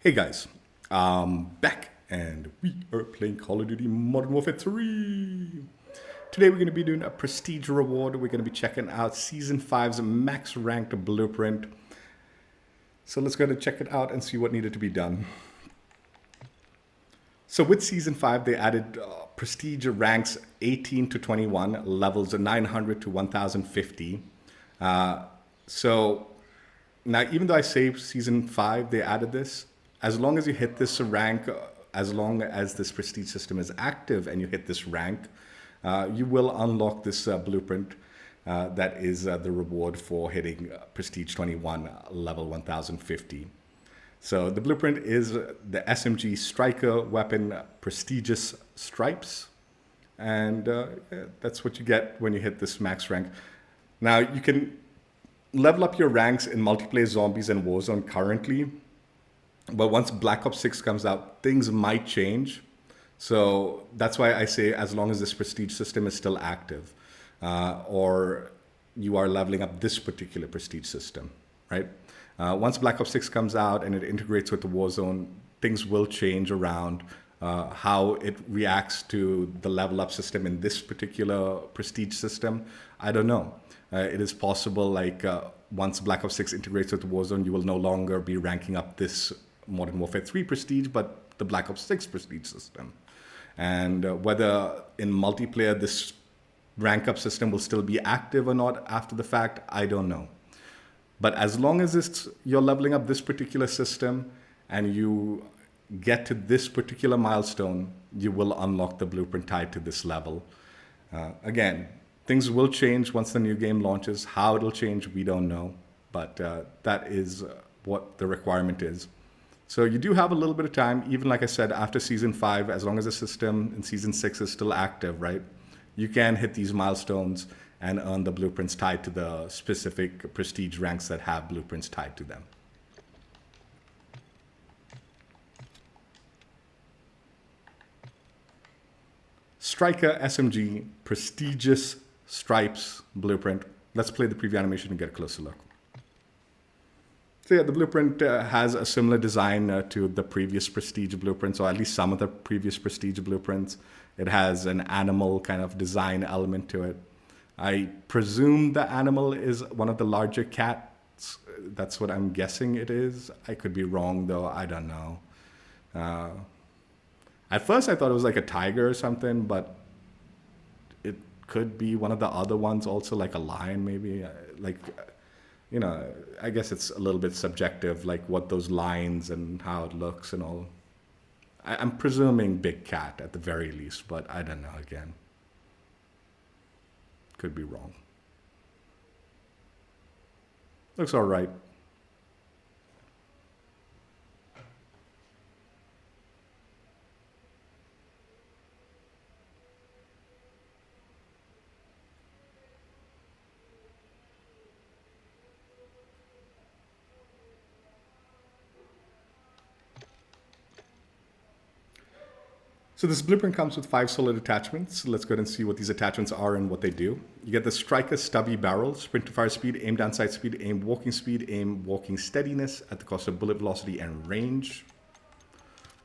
Hey guys, back and we are playing Call of Duty Modern Warfare 3. Today we're going to be doing a prestige reward. We're going to be checking out Season 5's max ranked blueprint. So let's go to check it out and see what needed to be done. So with Season 5, they added prestige ranks 18 to 21, levels 900 to 1050. So now, even though I say Season 5, they added this, as long as you hit this rank, as long as this prestige system is active and you hit this rank, you will unlock this blueprint that is the reward for hitting Prestige 21, level 1050. So the blueprint is the SMG Striker weapon, prestigious stripes. And that's what you get when you hit this max rank. Now, you can level up your ranks in multiplayer zombies and Warzone currently. But once Black Ops 6 comes out, things might change. So that's why I say as long as this prestige system is still active, or you are leveling up this particular prestige system, right? Once Black Ops 6 comes out and it integrates with the Warzone, things will change around how it reacts to the level up system in this particular prestige system. I don't know. It is possible, like once Black Ops 6 integrates with the Warzone, you will no longer be ranking up this Modern Warfare 3 prestige, but the Black Ops 6 prestige system. And whether in multiplayer this rank up system will still be active or not after the fact, I don't know. But as long as you're leveling up this particular system and you get to this particular milestone, you will unlock the blueprint tied to this level. Again, things will change once the new game launches. How it'll change, we don't know. But that is what the requirement is. So you do have a little bit of time, even like I said, after Season 5, as long as the system in Season 6 is still active, right? You can hit these milestones and earn the blueprints tied to the specific prestige ranks that have blueprints tied to them. Striker SMG prestigious stripes blueprint. Let's play the preview animation and get a closer look. So yeah, the blueprint has a similar design to the previous prestige blueprints, or at least some of the previous prestige blueprints. It has an animal kind of design element to it. I presume the animal is one of the larger cats. That's what I'm guessing it is. I could be wrong though, I don't know. At first I thought it was like a tiger or something, but it could be one of the other ones also, like a lion maybe. Like, you know, I guess it's a little bit subjective, like what those lines and how it looks and all. I'm presuming big cat at the very least, but I don't know again. Could be wrong. Looks all right. So this blueprint comes with 5 solid attachments. Let's go ahead and see what these attachments are and what they do. You get the Striker stubby barrel, sprint to fire speed, aim down sight speed, aim walking steadiness at the cost of bullet velocity and range.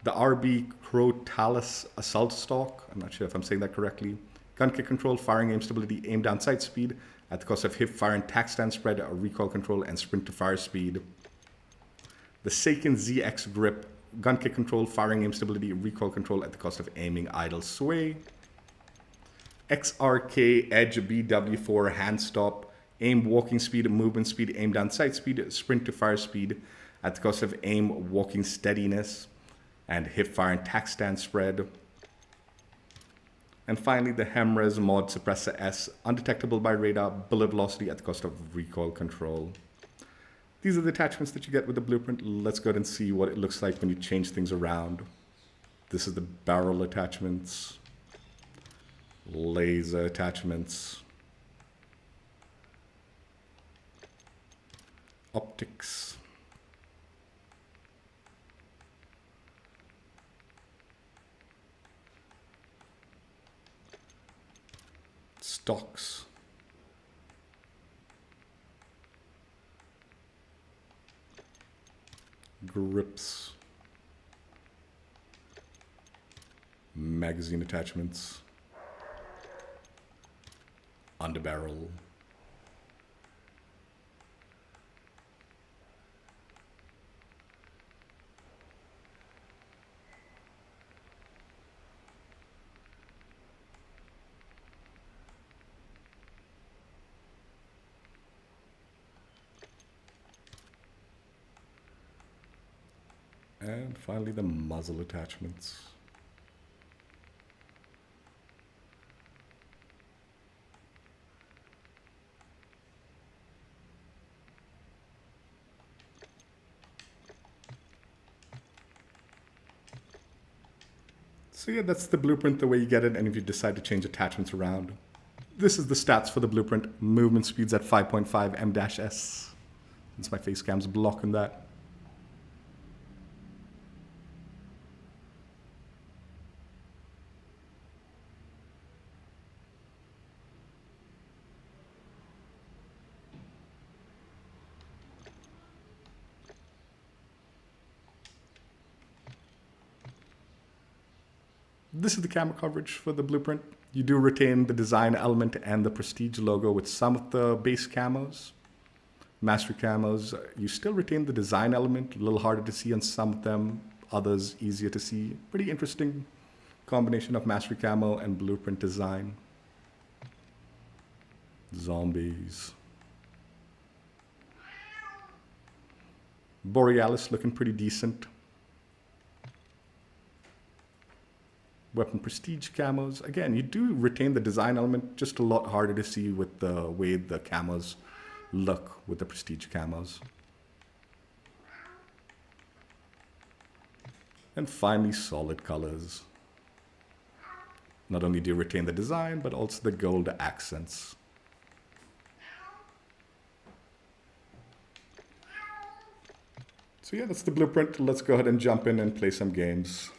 The RB Crow Talus assault stock, I'm not sure if I'm saying that correctly. Gun kick control, firing aim stability, aim down sight speed at the cost of hip fire and tack stand spread, recoil control, and sprint to fire speed. The Seiken ZX grip, gun kick control, firing aim stability, recoil control at the cost of aiming idle sway. XRK Edge BW4 hand stop, aim walking speed, movement speed, aim down sight speed, sprint to fire speed at the cost of aim walking steadiness and hip fire and tack stand spread. And finally, the Hemres Mod Suppressor S, undetectable by radar, bullet velocity at the cost of recoil control. These are the attachments that you get with the blueprint. Let's go ahead and see what it looks like when you change things around. This is the barrel attachments, laser attachments, optics, stocks, grips, magazine attachments, underbarrel, and finally the muzzle attachments. So yeah, that's the blueprint the way you get it, and if you decide to change attachments around. This is the stats for the blueprint. Movement speeds at 5.5 m-s. Since my face cam's blocking that. This is the camo coverage for the blueprint. You do retain the design element and the prestige logo with some of the base camos. Mastery camos, you still retain the design element, a little harder to see on some of them, others easier to see. Pretty interesting combination of mastery camo and blueprint design. Zombies. Borealis looking pretty decent. Weapon prestige camos. Again, you do retain the design element, just a lot harder to see with the way the camos look with the prestige camos. And finally, solid colors. Not only do you retain the design, but also the gold accents. So yeah, that's the blueprint. Let's go ahead and jump in and play some games.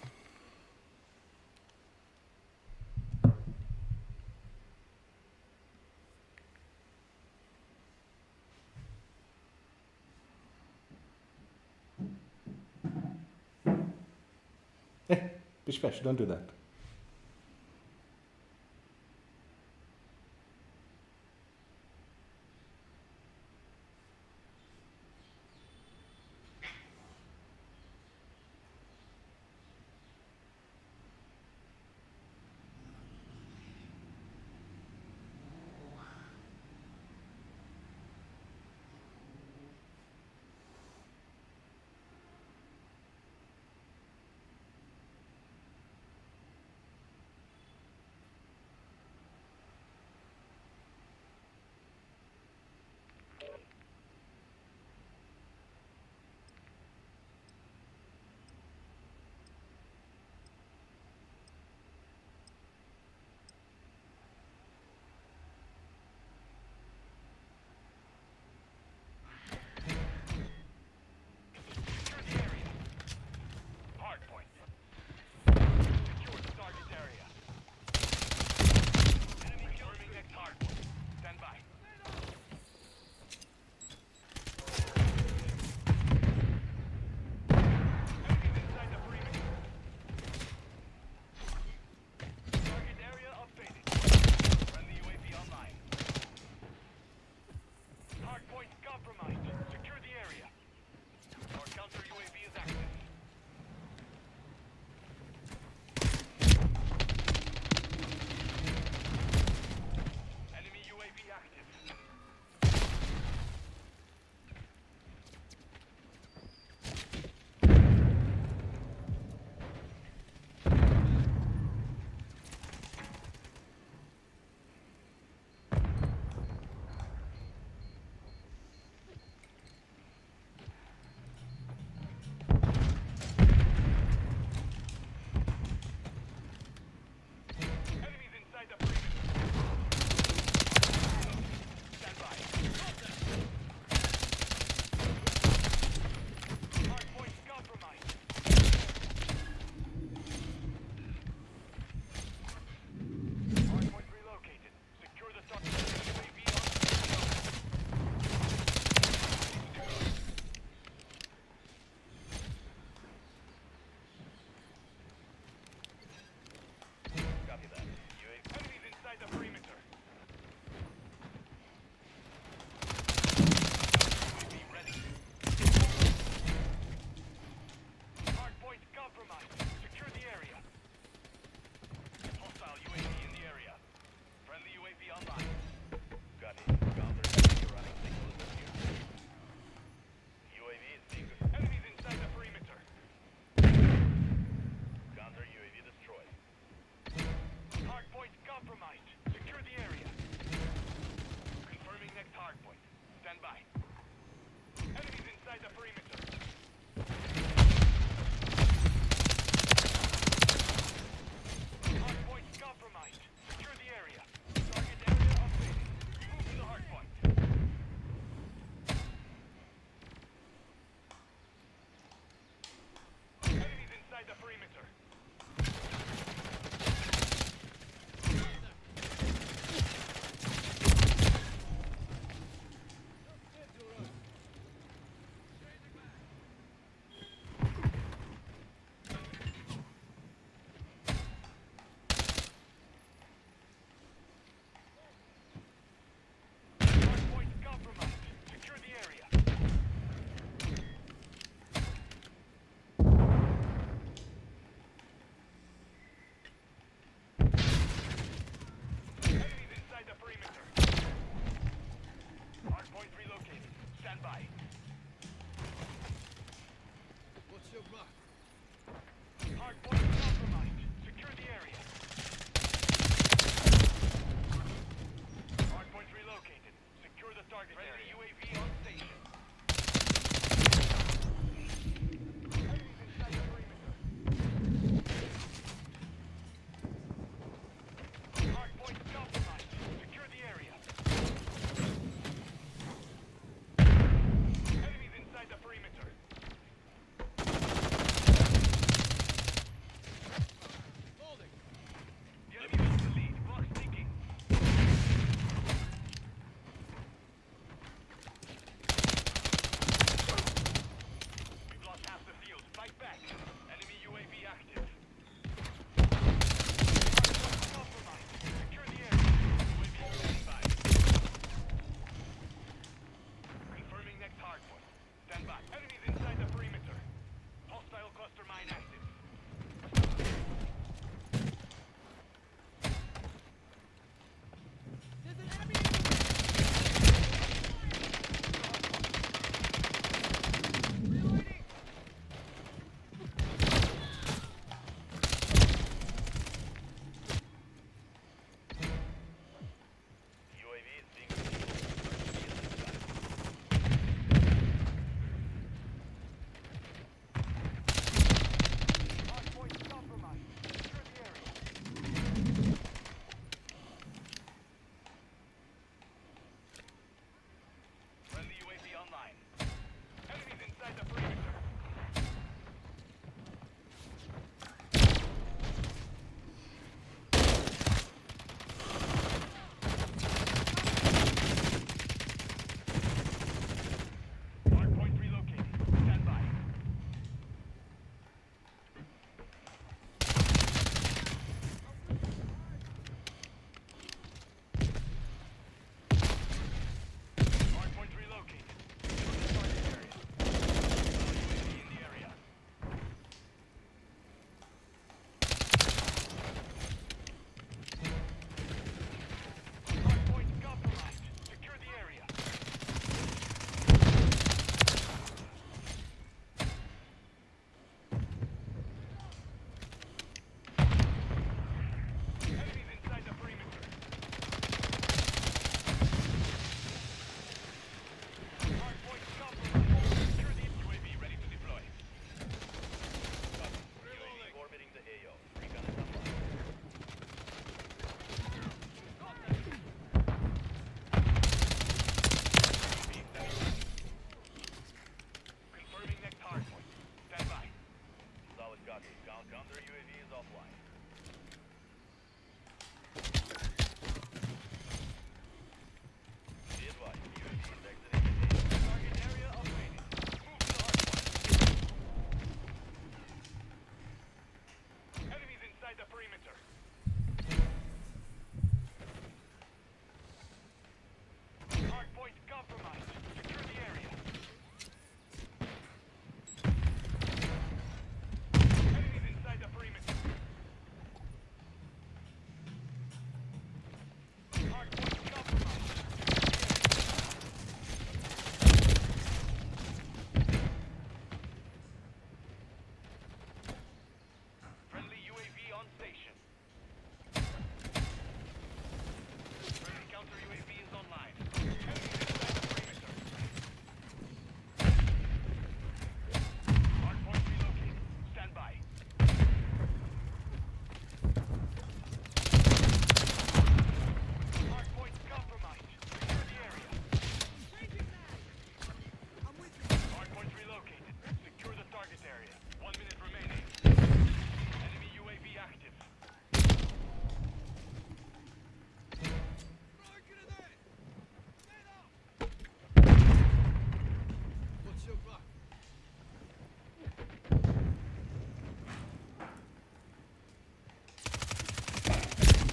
Bish bash, don't do that.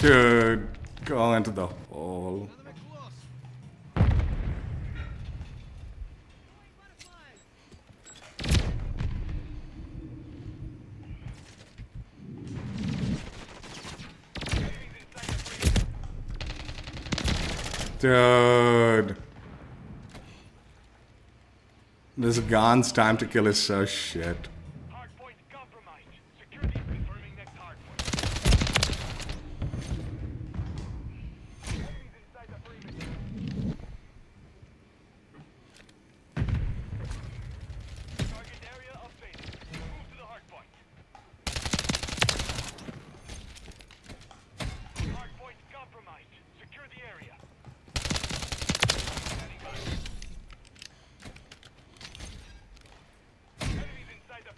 Dude, go into the hole. Dude. This gun's time to kill is so shit. Hardpoint compromised. Security confirming next hardpoint. Enemies inside the perimeter. Target area updated. Move to the hardpoint. Hardpoint compromised. Secure the area. Standing by. Enemies inside the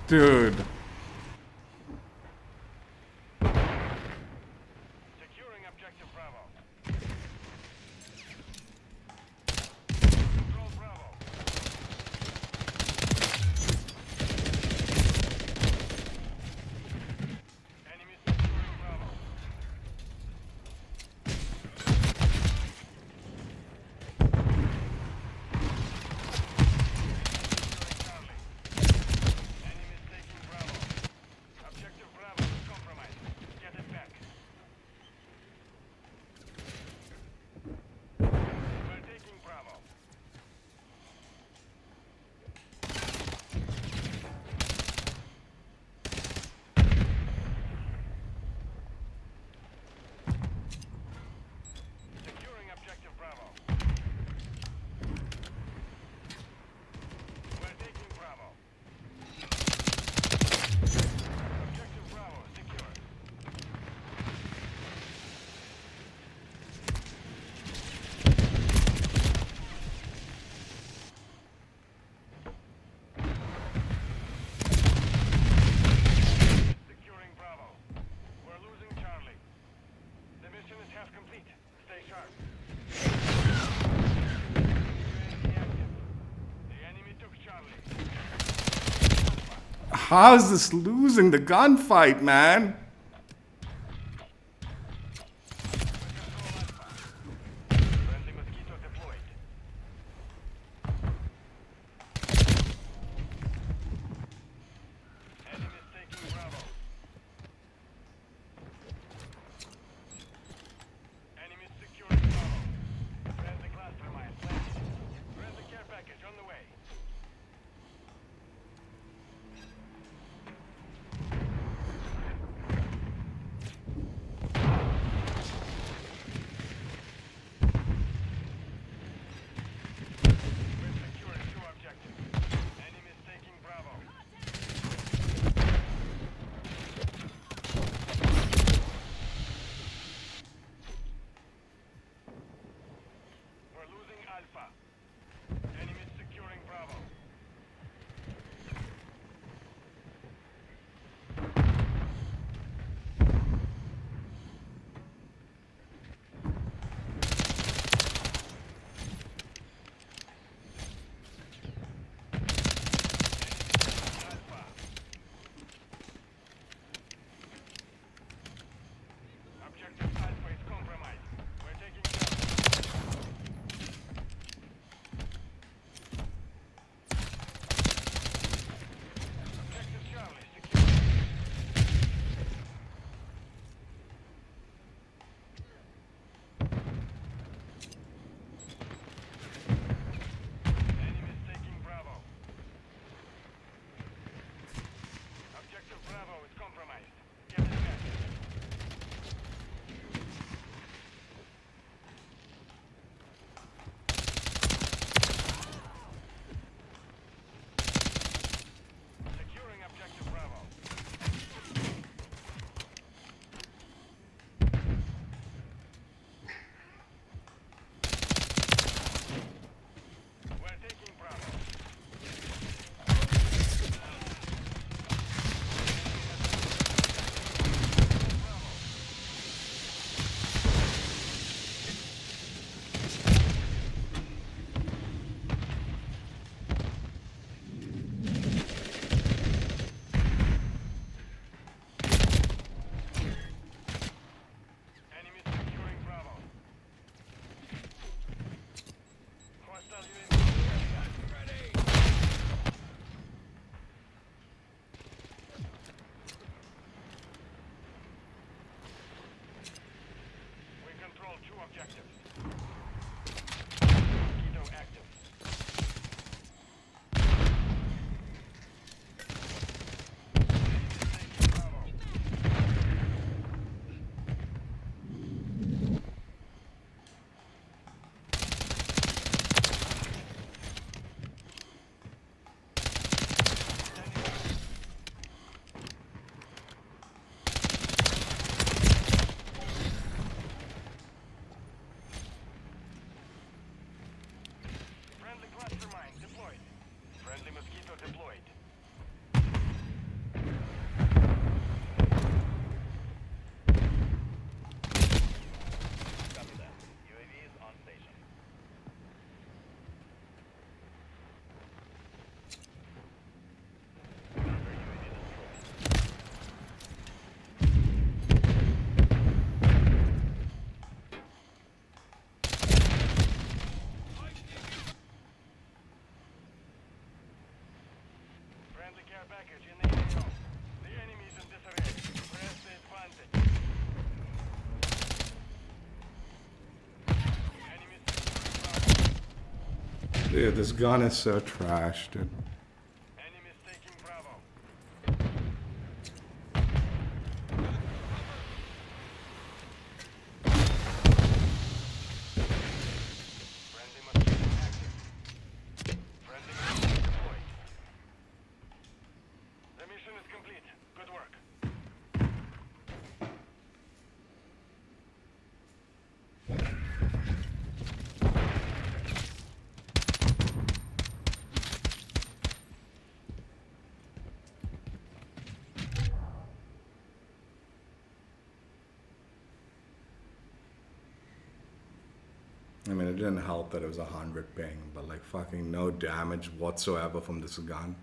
Dude. Securing objective Bravo. Control Bravo. Enemy securing Bravo. Enemy taking Bravo. Objective Bravo is compromised. Get it back. We're taking Bravo. Securing objective Bravo. We're taking Bravo. Objective Bravo secure. Securing Bravo. We're losing Charlie. The mission is half complete. Stay sharp. UAV active. The enemy took Charlie. How is this losing the gunfight, man? Friendly mosquito deployed. Enemies taking Bravo. Enemies securing Bravo. Friendly cluster mine planted. Friendly care package on the way. care package in the AO. The enemy's in disarray. Press the advantage. Enemies securing Bravo. Dude, this gun is so trash, dude. Enemies taking Bravo. Friendly machine active. Friendly machine deployed. The mission is complete. Good work. I mean, it didn't help that it was 100 ping, but like fucking no damage whatsoever from this gun.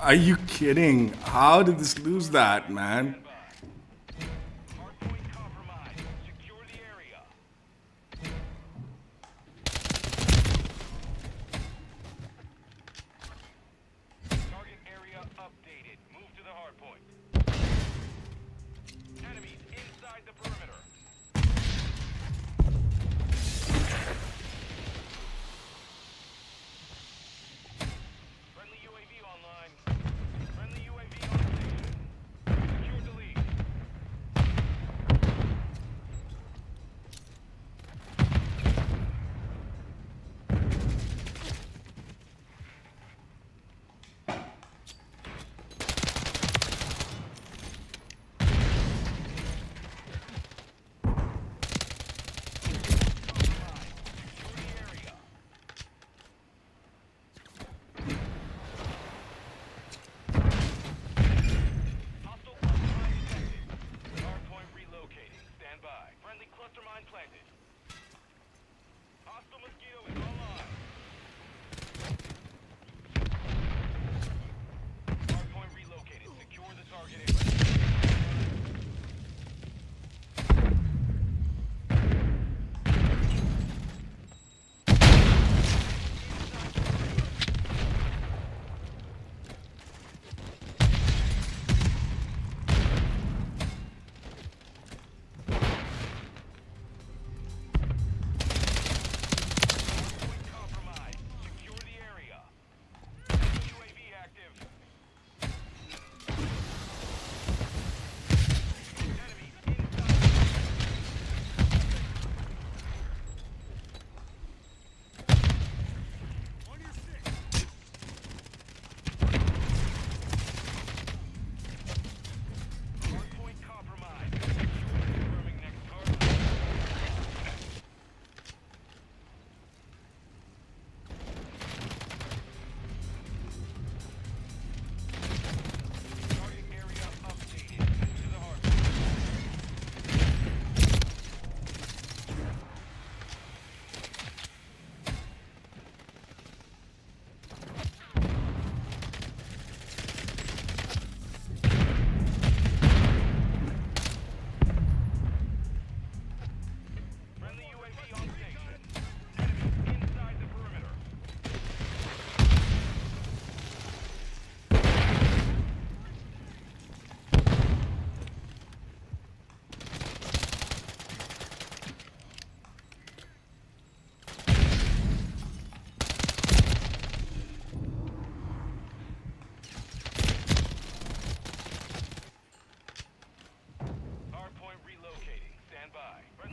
Are you kidding? How did this lose that, man? Hardpoint compromised. Secure the area. Target area updated. Move to the hardpoint. Enemies inside the perimeter. Friendly UAV online. Friendly UAV on station. Secure delivery.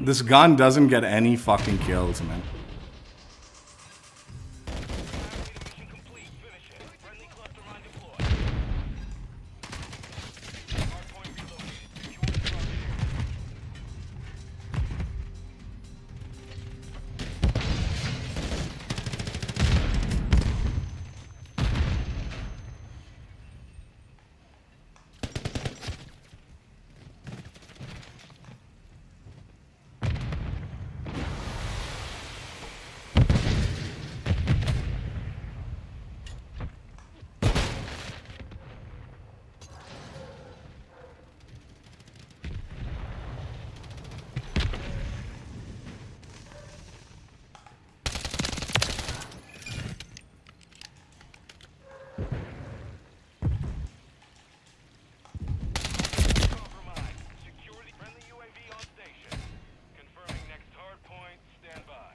This gun doesn't get any fucking kills, man. Mission complete. Finish it. Friendly cluster mine deployed. Hardpoint relocated. Secure the target area. Compromise. Secure the friendly UAV on station. Confirming next hardpoint. Stand by.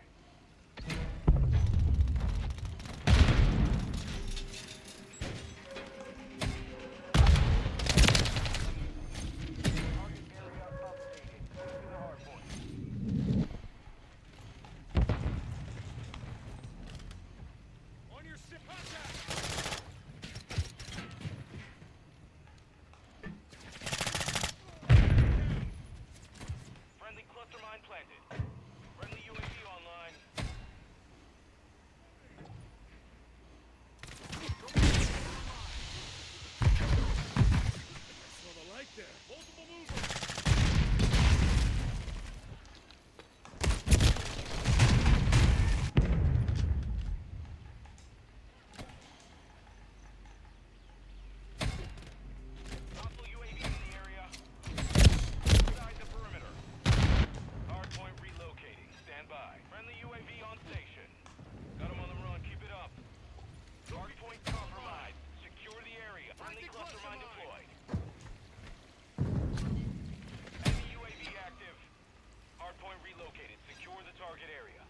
Target area updated. Move to the hardpoint. On your ship, contact! Friendly cluster mine planted. Friendly UAV online. Saw the light there. Multiple movers. Hostile UAV in the area. Inside the perimeter. Hardpoint relocating. Stand by. Friendly UAV on station. Got him on the run. Keep it up. Hardpoint compromised. Secure the area. Friendly cluster mine deployed. Enemy UAV active. Hardpoint relocated. Secure the target area.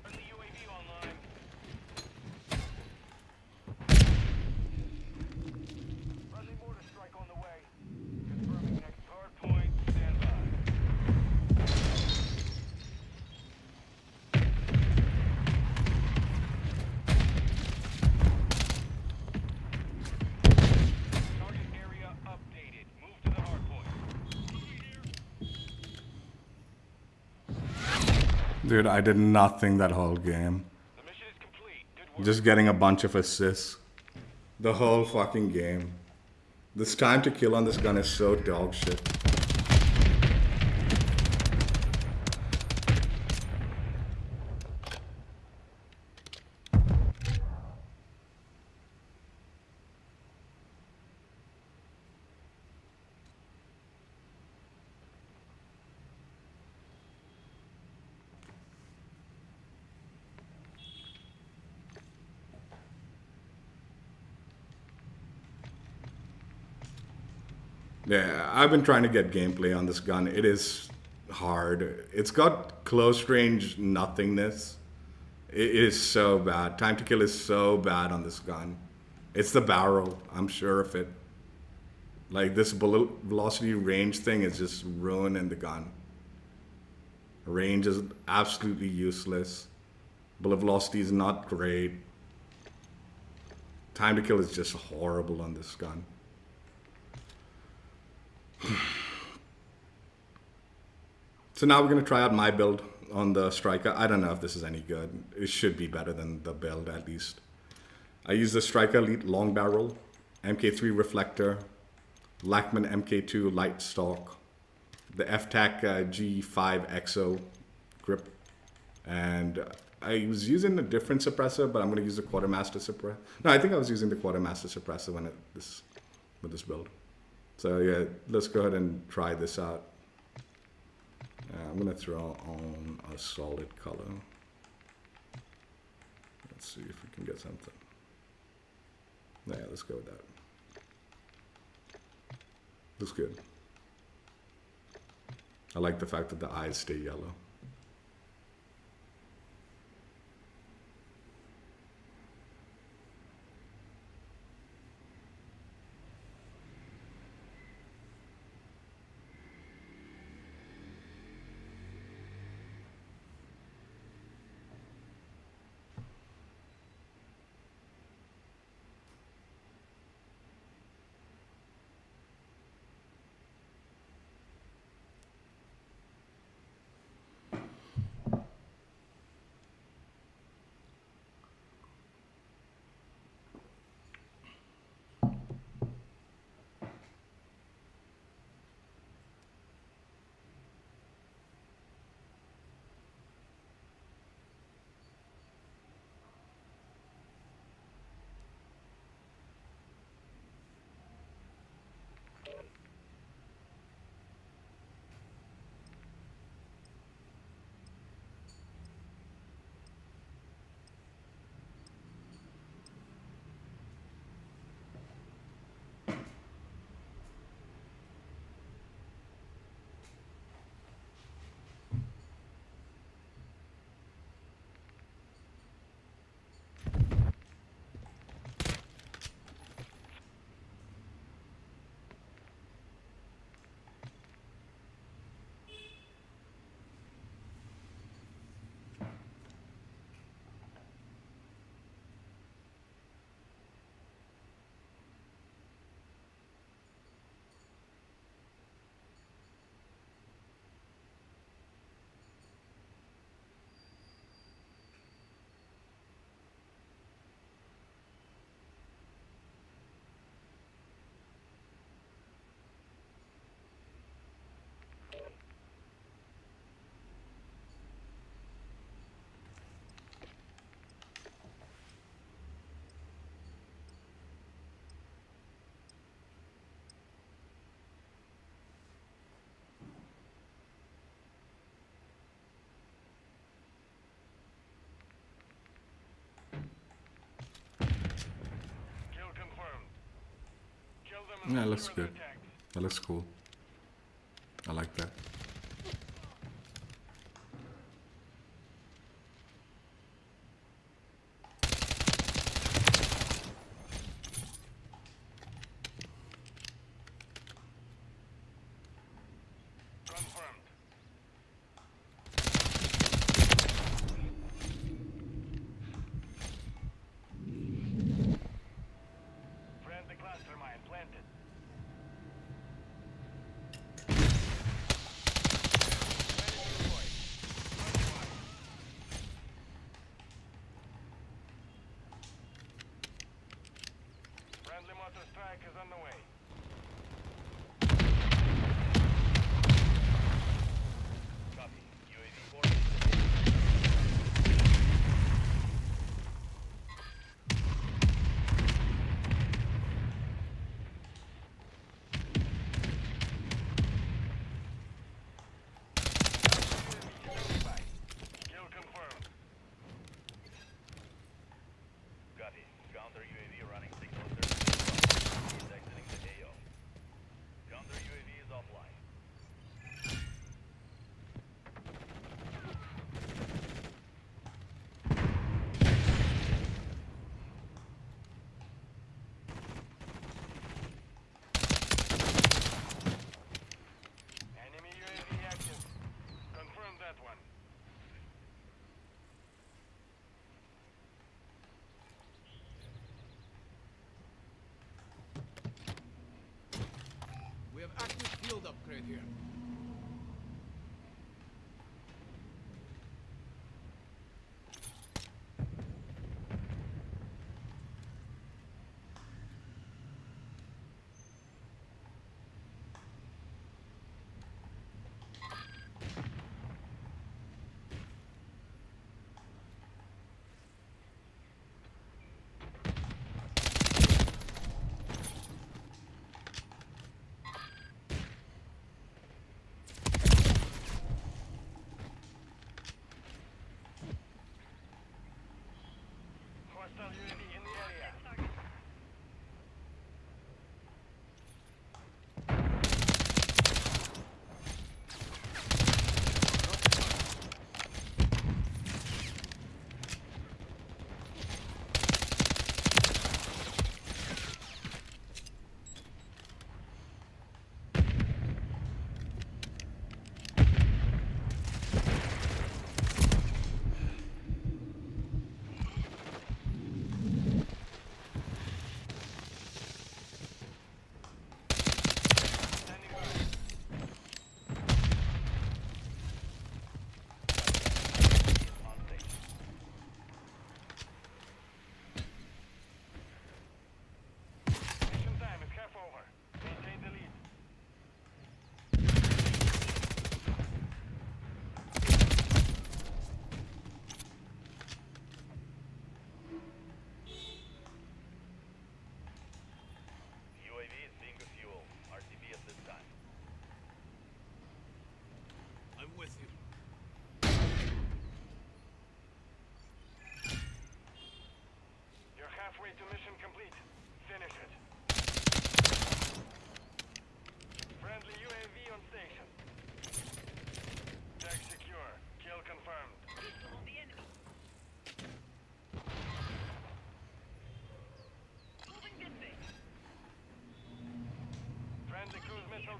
Friendly UAV online. Friendly mortar strike on the way. Confirming next hardpoint. Stand by. Target area updated. Move to the hardpoint. Dude, I did nothing that whole game. The mission is complete. Good work. Just getting a bunch of assists. The whole fucking game. This time to kill on this gun is so dog shit. Yeah, I've been trying to get gameplay on this gun. It is hard. It's got close range nothingness. It is so bad. Time to kill is so bad on this gun. It's the barrel. I'm sure of it. Like this bullet velocity range thing is just ruining the gun. Range is absolutely useless. Bullet velocity is not great. Time to kill is just horrible on this gun. So now we're going to try out my build on the Striker. I don't know if this is any good. It should be better than the build at least. I use the Striker Elite long barrel, MK3 reflector, Lackman MK2 light stock, the FTAC G5 EXO grip, and I was using a different suppressor, but I'm going to use the Quartermaster suppressor. No, I think I was using the Quartermaster suppressor with this build. So yeah, let's go ahead and try this out. I'm gonna throw on a solid color. Let's see if we can get something. Yeah, let's go with that. Looks good. I like the fact that the eyes stay yellow. Kill confirmed. Kill them and Yeah, we'll looks cover their good. attacks. That looks cool. I like that. Confirmed. Friendly cluster mine planted. Ready to deploy. Gunfire. Friendly mortar strike is on the way. Copy. UAV orbiting. Kill confirmed. Copy. Counter UAV running signal service. Is exiting the AO. Counter UAV is offline. Enemy UAV active. Confirm that one. We have active field upgrade here.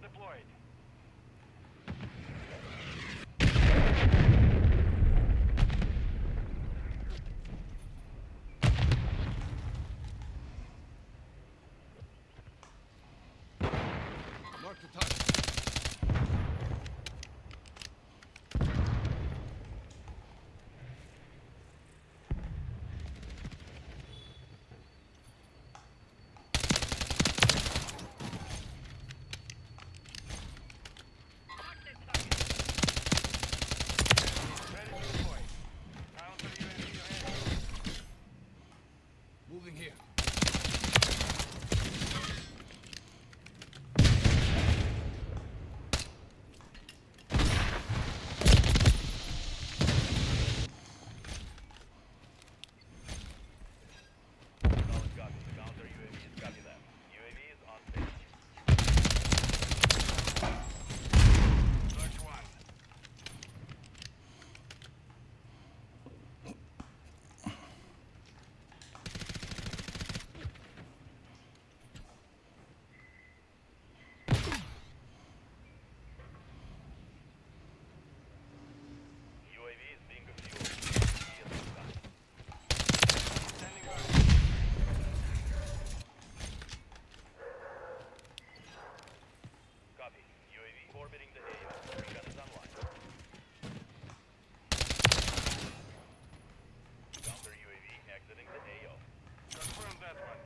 Hostile deployed. Mark the target. Ready to deploy. Counter UAV ahead. Moving here. Solid copy. Counter UAV is copy that. UAV is on station. Search one. UAV is being refueled. Standing by. Copy. UAV orbiting the AO. Recon is online. Counter UAV exiting the AO. Confirm that one.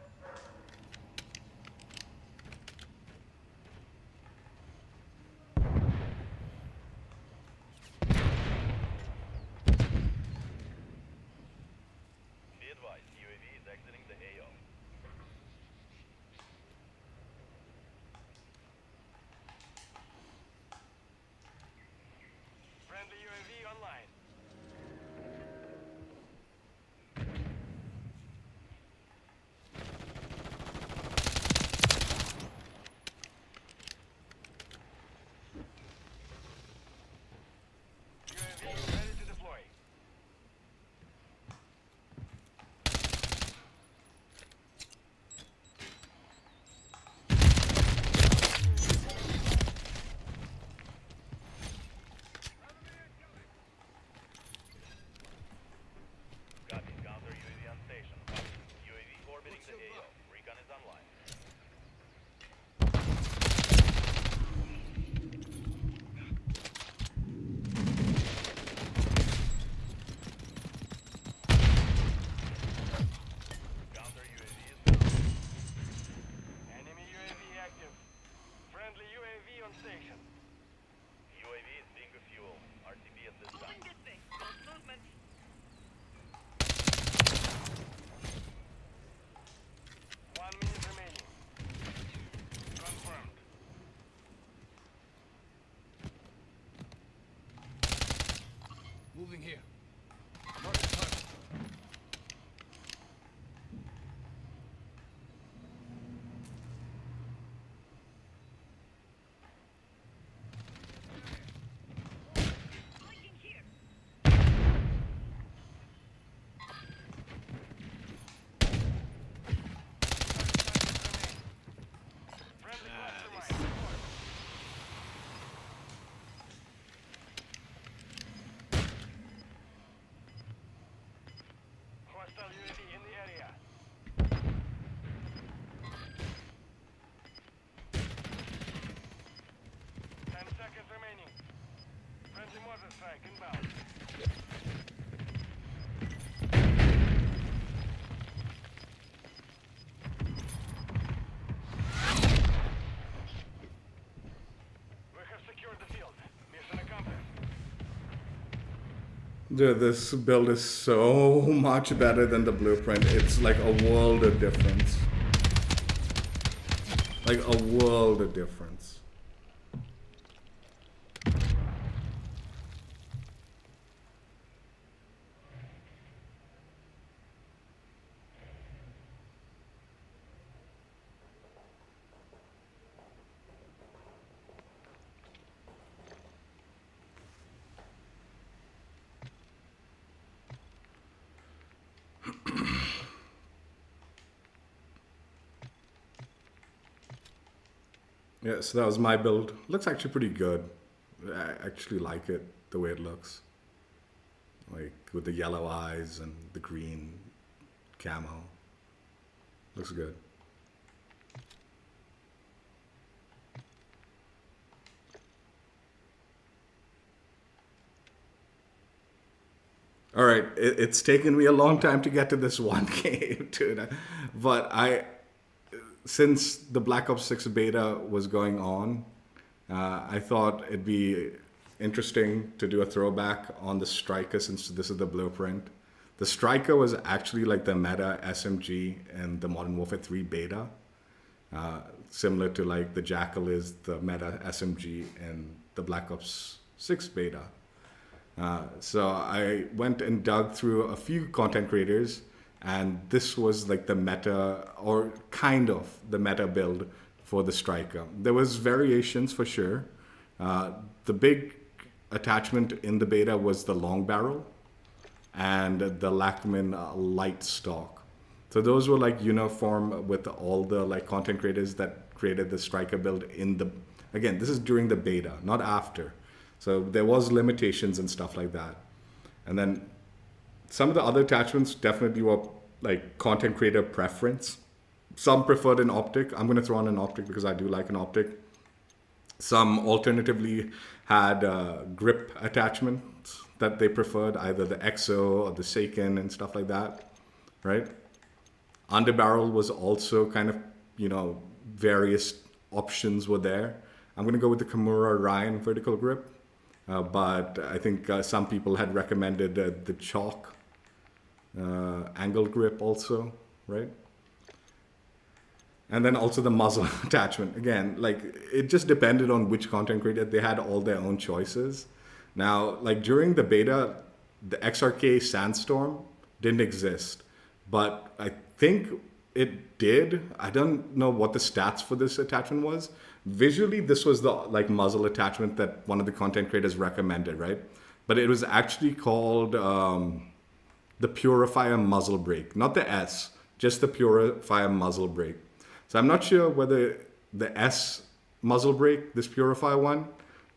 Be advised, UAV is exiting the AO. Friendly UAV online. UAV ready to deploy. Copy. Counter UAV on station. Copy. UAV orbiting the AO. Recon is online. Counter UAV is down. Enemy UAV active. Friendly UAV on station. UAV is being refueled. RTB at this time. Movement. 1 minute remaining. Confirmed. Moving here. Mark the target. Lighting here. Friendly Ah, cluster mine. Hostile UAV in the area. 10 seconds remaining. Friendly mortar strike inbound. We have secured the field. Mission accomplished. Dude, this build is so much better than the blueprint. It's like a world of difference. Like a world of difference. Yeah, so that was my build. Looks actually pretty good. I actually like it, the way it looks. Like with the yellow eyes and the green camo. Looks good. All right, it's taken me a long time to get to this one game, dude. But since the Black Ops 6 beta was going on, I thought it'd be interesting to do a throwback on the Striker since this is the blueprint. The Striker was actually like the meta SMG in the Modern Warfare 3 beta, similar to like the Jackal is the meta SMG in the Black Ops 6 beta. So I went and dug through a few content creators, and this was like the meta, or kind of the meta build for the Striker. There was variations for sure. The big attachment in the beta was the long barrel and the Lachman light stock. So those were like uniform with all the like content creators that created the Striker build in the, again, this is during the beta, not after. So there was limitations and stuff like that. And then some of the other attachments definitely were like content creator preference. Some preferred an optic. I'm going to throw on an optic because I do like an optic. Some alternatively had grip attachments that they preferred, either the EXO or the Seiken and stuff like that, right? Underbarrel was also kind of, various options were there. I'm going to go with the Kimura Ryan vertical grip. But I think some people had recommended the chalk angle grip also, right? And then also the muzzle attachment. Again, like it just depended on which content creator. They had all their own choices. Now, like during the beta, the XRK Sandstorm didn't exist, but I think it did. I don't know what the stats for this attachment was. Visually, this was the like muzzle attachment that one of the content creators recommended, right? But it was actually called the Purifier Muzzle Brake, not the S, just the Purifier Muzzle Brake. So I'm not sure whether the S muzzle brake, this Purifier one,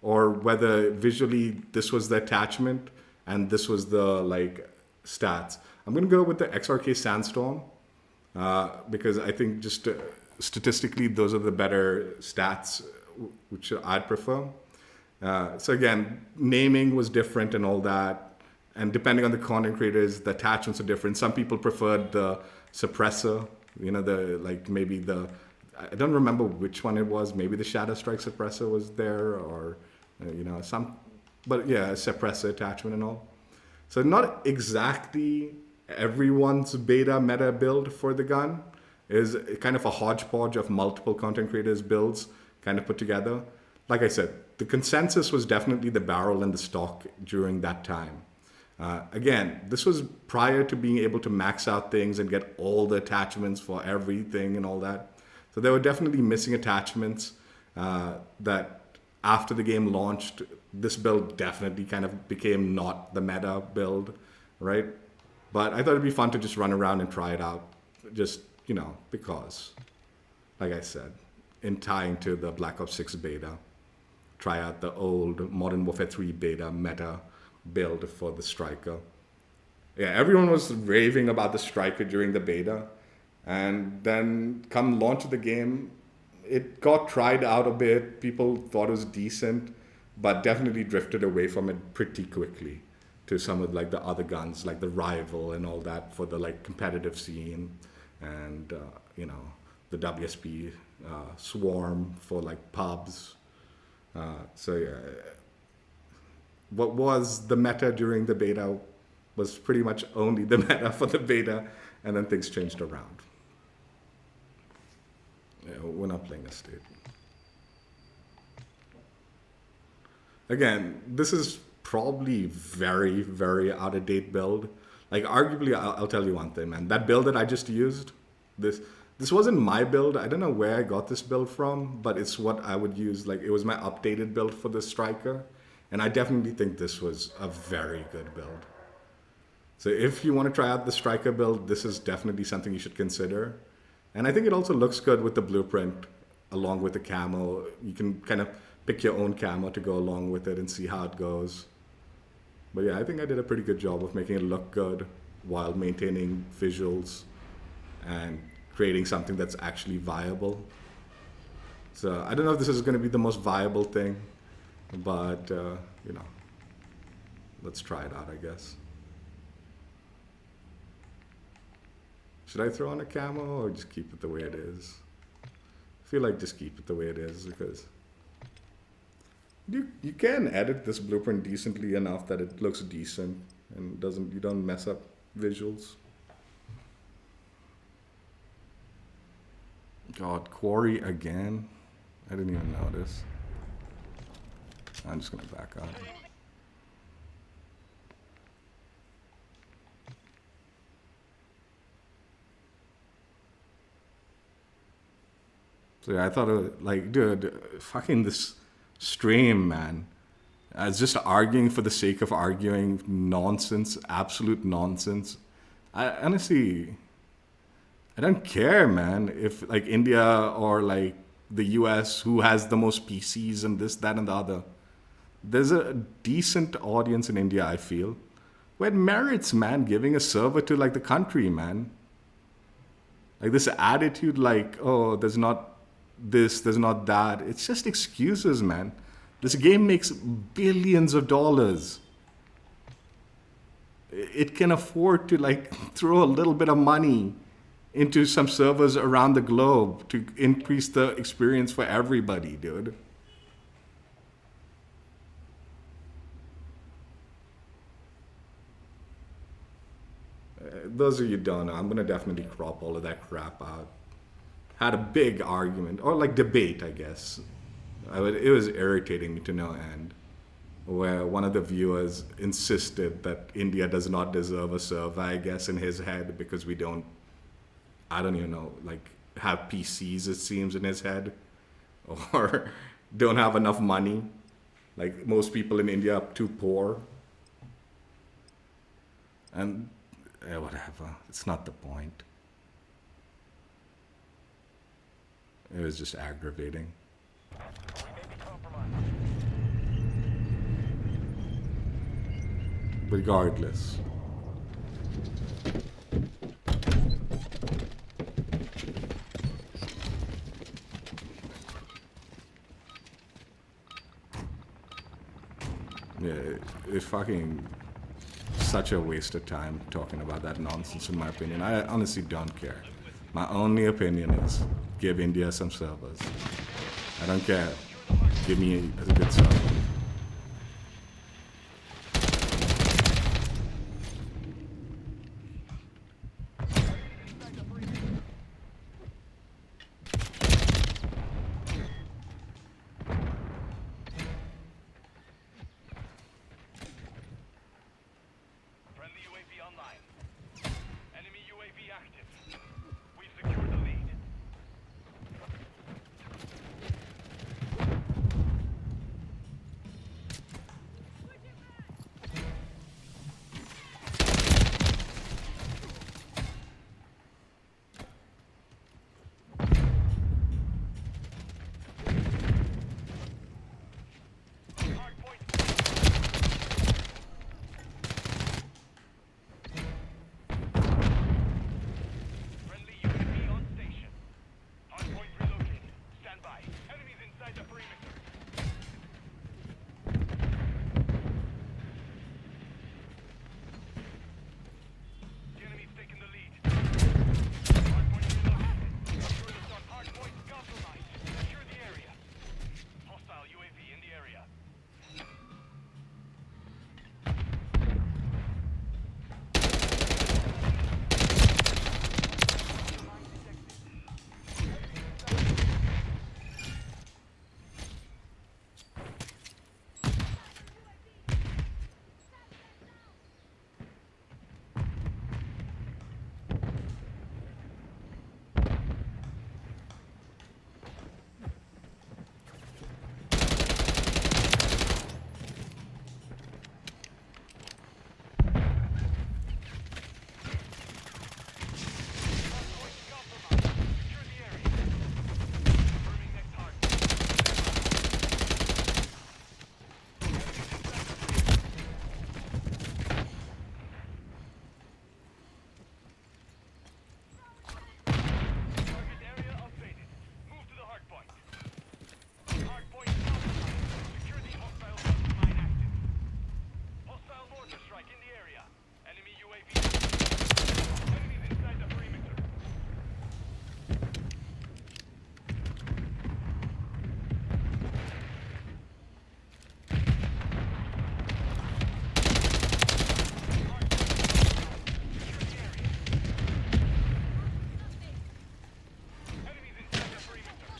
or whether visually this was the attachment and this was the like stats. I'm gonna go with the XRK Sandstorm because I think just statistically those are the better stats, which I'd prefer. So again, naming was different and all that, and depending on the content creators, the attachments are different. Some people preferred the suppressor, I don't remember which one it was. Maybe the Shadow Strike suppressor was there, or but yeah, a suppressor attachment and all. So not exactly everyone's beta meta build for the gun. Is kind of a hodgepodge of multiple content creators' builds kind of put together. Like I said, the consensus was definitely the barrel and the stock during that time. Again, this was prior to being able to max out things and get all the attachments for everything and all that. So there were definitely missing attachments that after the game launched, this build definitely kind of became not the meta build, right? But I thought it'd be fun to just run around and try it out. Just, because, like I said, in tying to the Black Ops 6 beta, try out the old Modern Warfare 3 beta meta build for the Striker. Yeah, everyone was raving about the Striker during the beta, and then come launch of the game, it got tried out a bit. People thought it was decent, but definitely drifted away from it pretty quickly to some of like the other guns, like the Rival and all that for the like competitive scene, and the WSP Swarm for like pubs. So yeah. What was the meta during the beta was pretty much only the meta for the beta, and then things changed around. Yeah, we're not playing a state. Again, this is probably very, very out-of-date build. Like, arguably, I'll tell you one thing, man. That build that I just used, this wasn't my build. I don't know where I got this build from, but it's what I would use. Like, it was my updated build for the Striker. And I definitely think this was a very good build. So if you want to try out the Striker build, this is definitely something you should consider. And I think it also looks good with the blueprint. along with the camo. You can kind of pick your own camo to go along with it and see how it goes. But yeah, I think I did a pretty good job of making it look good while maintaining visuals and creating something that's actually viable. So I don't know if this is going to be the most viable thing, but you know, let's try it out, I guess. Should I throw on a camo or just keep it the way it is? I feel like just keep it the way it is because you can edit this blueprint decently enough that it looks decent and you don't mess up visuals. God, quarry again? I didn't even notice. I'm just gonna back up. So yeah, I thought, like, dude, fucking this stream, man. It's just arguing for the sake of arguing, nonsense, absolute nonsense. I honestly, I don't care, man, if like India or like the US, who has the most PCs and this, that, and the other. There's a decent audience in India, I feel, where it merits, man, giving a server to like the country, man. Like this attitude, like, oh, there's not this, there's not that. It's just excuses, man. This game makes billions of dollars. It can afford to like throw a little bit of money into some servers around the globe to increase the experience for everybody, dude. Those of you who don't know, I'm gonna definitely crop all of that crap out. Had a big argument, or like debate, I guess. It was irritating me to no end, where one of the viewers insisted that India does not deserve a server, I guess, in his head, because we don't, I don't even know, like, have PCs, it seems, in his head, or don't have enough money. Like, most people in India are too poor. And, whatever, it's not the point. It was just aggravating. We may be compromised. Regardless. Yeah, it's fucking such a waste of time talking about that nonsense, in my opinion. I honestly don't care. My only opinion is give India some servers. I don't care. Give me a good server. Friendly UAV online. Enemy UAV active. We've secured the lead. UAV. Enemies inside the perimeter. Enemies inside the perimeter.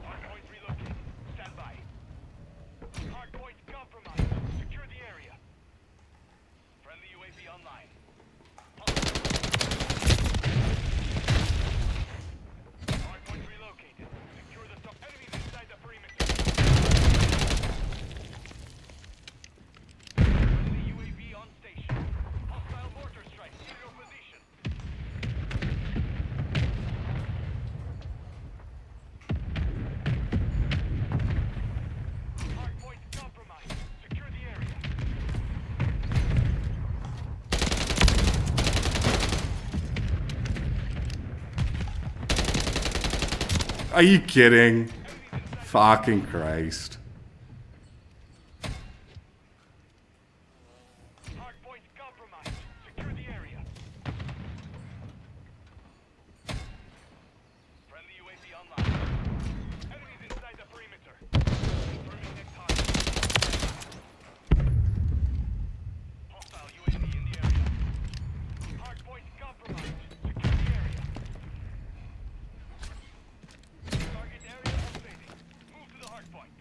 Hardpoint relocated. Stand by. Hardpoint compromised. Secure the area. Friendly UAV online. Hardpoint relocated. Secure the top. Enemies inside the perimeter. Friendly UAV on station. Hostile mortar strike in your position. Hardpoint compromised. Secure the area. Are you kidding? Fucking Christ. Hardpoint compromised. Secure the area. Friendly UAV online. Enemies inside the perimeter. Confirming next target. Hostile UAV in the area. Hardpoint compromised. Secure the area. Target area updating. Move to the hardpoint.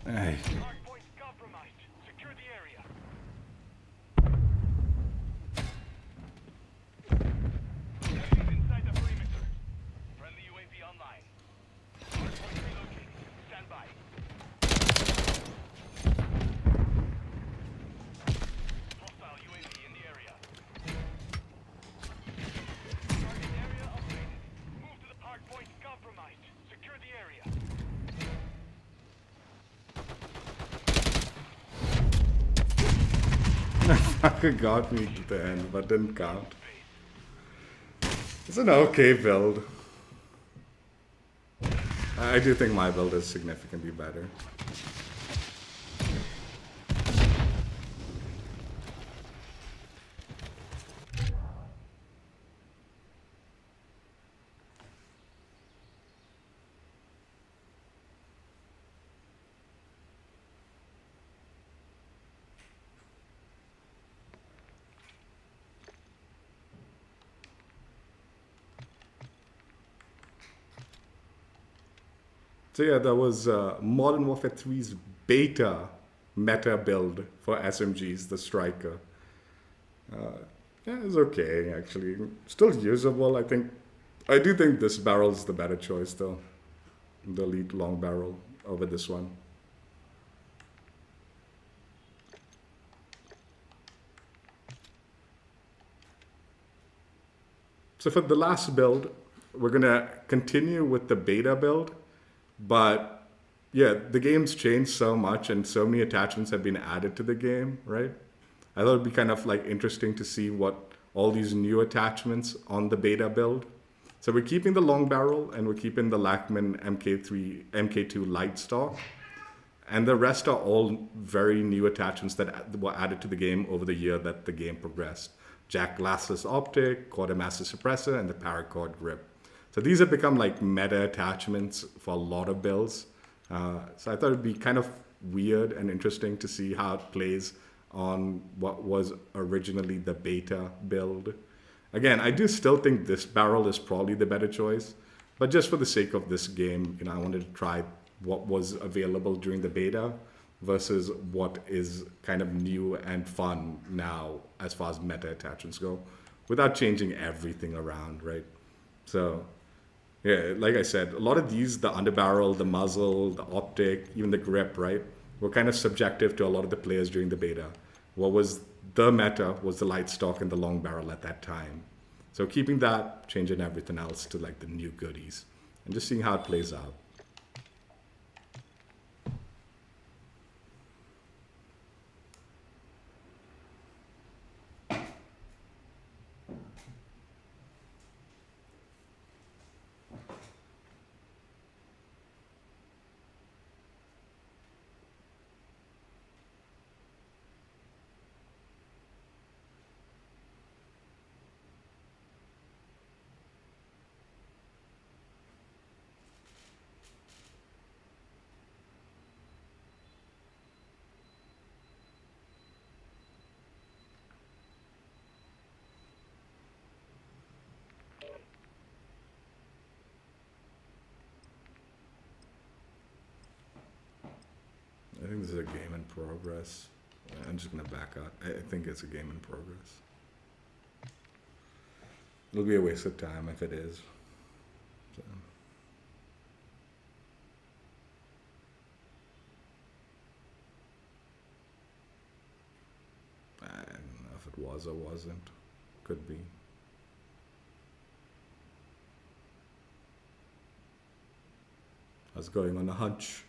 Ay. Hardpoint's compromised. Secure the area. Enemies inside the perimeter. Friendly UAV online. Hardpoint relocating. Stand by. Hostile UAV in the area. Target area updated. Move to the hardpoint compromised. Secure the area. Fucker got me to the end, but didn't count. It's an okay build. I do think my build is significantly better. So yeah, that was Modern Warfare 3's beta meta build for SMGs, the Striker. Yeah, it's okay actually. Still usable, I think. I do think this barrel is the better choice though. The Elite long barrel over this one. So for the last build, we're gonna continue with the beta build, but yeah, the game's changed so much and so many attachments have been added to the game, right? I thought it'd be kind of like interesting to see what all these new attachments on the beta build. So we're keeping the long barrel and we're keeping the Lachman MK2 light stock. And the rest are all very new attachments that were added to the game over the year that the game progressed. Jack glassless optic, quartermaster suppressor, and the paracord grip. So these have become like meta attachments for a lot of builds. So I thought it'd be kind of weird and interesting to see how it plays on what was originally the beta build. Again, I do still think this barrel is probably the better choice, but just for the sake of this game, I wanted to try what was available during the beta versus what is kind of new and fun now as far as meta attachments go, without changing everything around, right? So, yeah, like I said, a lot of these, the underbarrel, the muzzle, the optic, even the grip, right, were kind of subjective to a lot of the players during the beta. What was the meta was the light stock and the long barrel at that time. So keeping that, changing everything else to like the new goodies, and just seeing how it plays out. I think this is a game in progress. I'm just gonna back out. I think it's a game in progress. It'll be a waste of time if it is. So. I don't know if it was or wasn't. Could be. I was going on a hunch.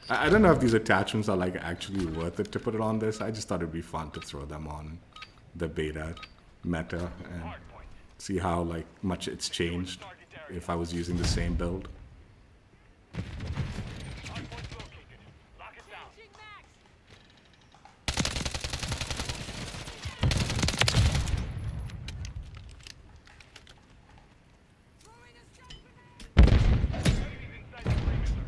I don't know if these attachments are like actually worth it to put it on this. I just thought it'd be fun to throw them on the beta meta and see how like much it's changed if I was using the same build. Hardpoint's located. Lock it down. Enemies inside the perimeter.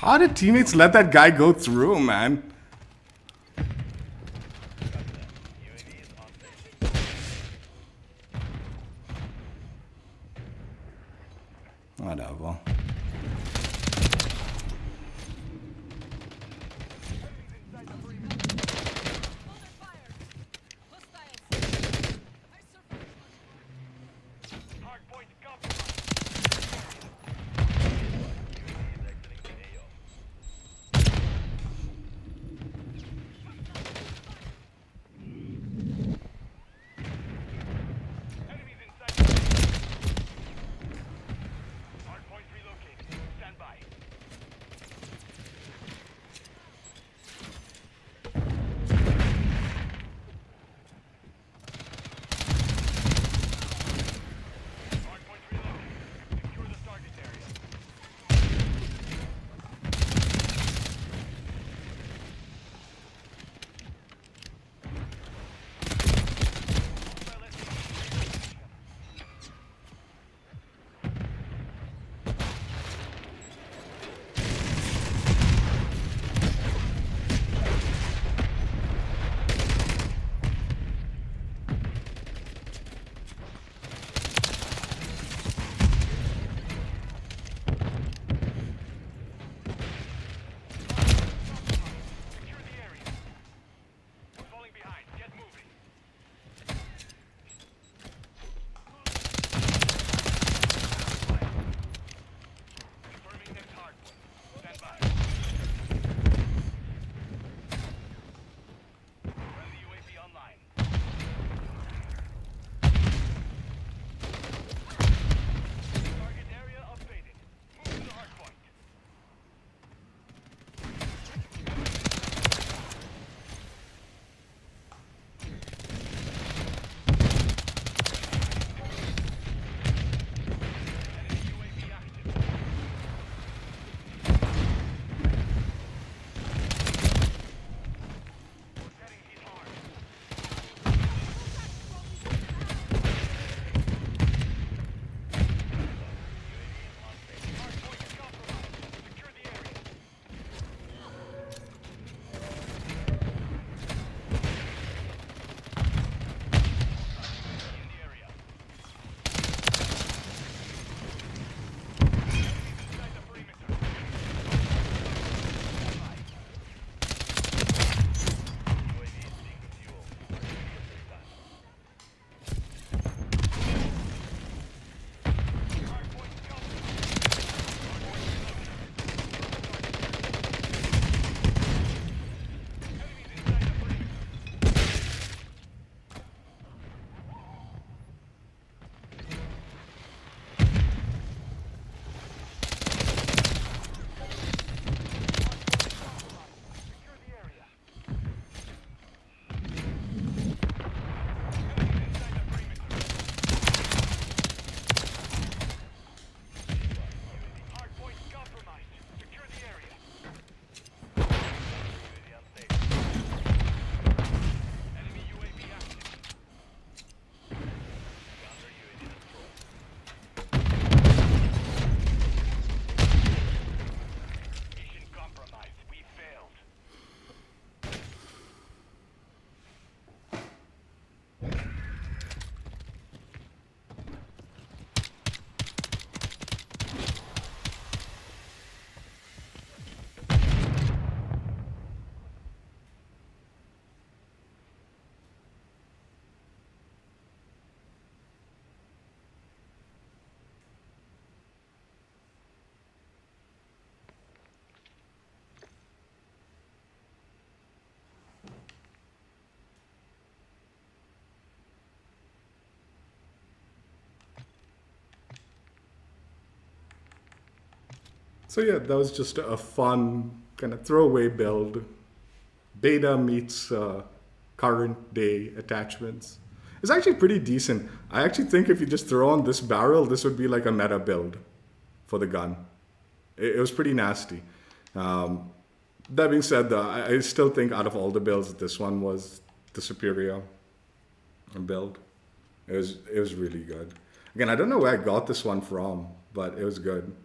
How did teammates let that guy go through, man? UAV is on station. Whatever. Hardpoint compromised. UAV is exiting the AO. Enemies inside the hardpoint relocated. Stand by. Hardpoint relocated. Secure the target area. Secure the area. We're falling behind. Get moving. Confirming next hardpoint. Stand by. Friendly UAV online. Target area updated. Move to the hardpoint. Enemy UAV active. We're getting hit hard. Hardpoint compromised. Secure the area. In the area. Enemies inside the perimeter. UAV is seeking fuel. Hardpoint compromised. Enemies inside the perimeter. Secure the area. Enemies inside the perimeter. Hardpoint compromised. Secure the area. UAV on station. Enemy UAV active. Counter UAV destroyed. Mission compromised. We failed. So yeah, that was just a fun kind of throwaway build. Beta meets current day attachments. It's actually pretty decent. I actually think if you just throw on this barrel, this would be like a meta build for the gun. It was pretty nasty. That being said, though, I still think out of all the builds, this one was the superior build. It was really good. Again, I don't know where I got this one from, but it was good.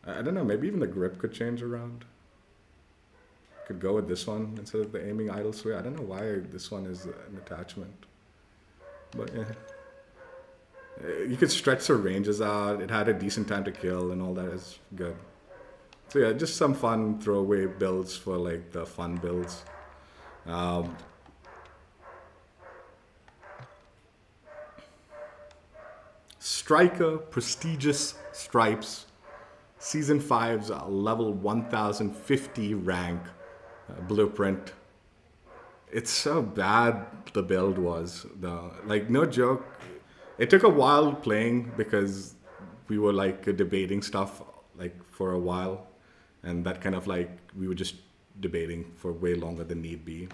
I don't know, maybe even the grip could change around. Could go with this one instead of the aiming idle sway. I don't know why this one is an attachment. But yeah. You could stretch the ranges out. It had a decent time to kill and all that is good. So yeah, just some fun throwaway builds for like the fun builds. Striker, prestigious stripes. Season 5's level 1050 rank blueprint. It's so bad the build was. Like no joke. It took a while playing because we were like debating stuff like for a while, and that kind of like we were just debating for way longer than need be.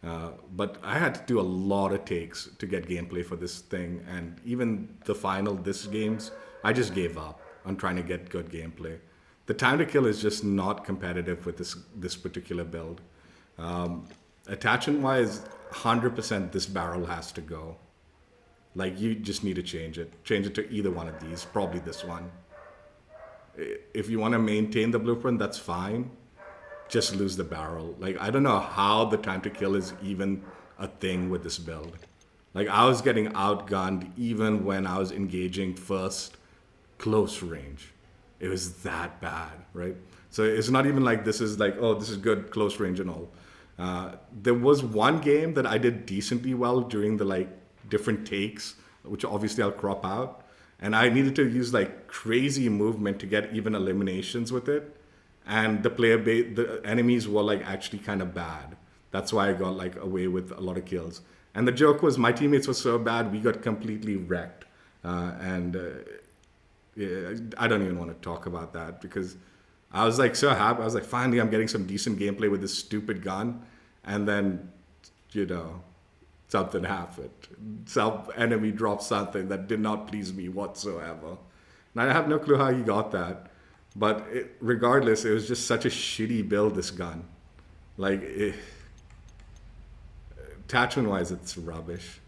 But I had to do a lot of takes to get gameplay for this thing, and even the final this games, I just gave up on trying to get good gameplay. The time to kill is just not competitive with this particular build. Attachment wise, 100% this barrel has to go. Like you just need to change it. Change it to either one of these, probably this one. If you want to maintain the blueprint, that's fine. Just lose the barrel. Like I don't know how the time to kill is even a thing with this build. Like I was getting outgunned even when I was engaging first close range. It was that bad, right? So it's not even like this is like, oh, this is good close range and all. There was one game that I did decently well during the like different takes, which obviously I'll crop out. And I needed to use like crazy movement to get even eliminations with it. And the enemies were like actually kind of bad. That's why I got like away with a lot of kills. And the joke was my teammates were so bad, we got completely wrecked. Yeah, I don't even want to talk about that because I was like so happy. I was like, finally, I'm getting some decent gameplay with this stupid gun. And then, something happened. Some enemy dropped something that did not please me whatsoever. And I have no clue how he got that. But regardless, it was just such a shitty build, this gun. Like, attachment-wise, it's rubbish.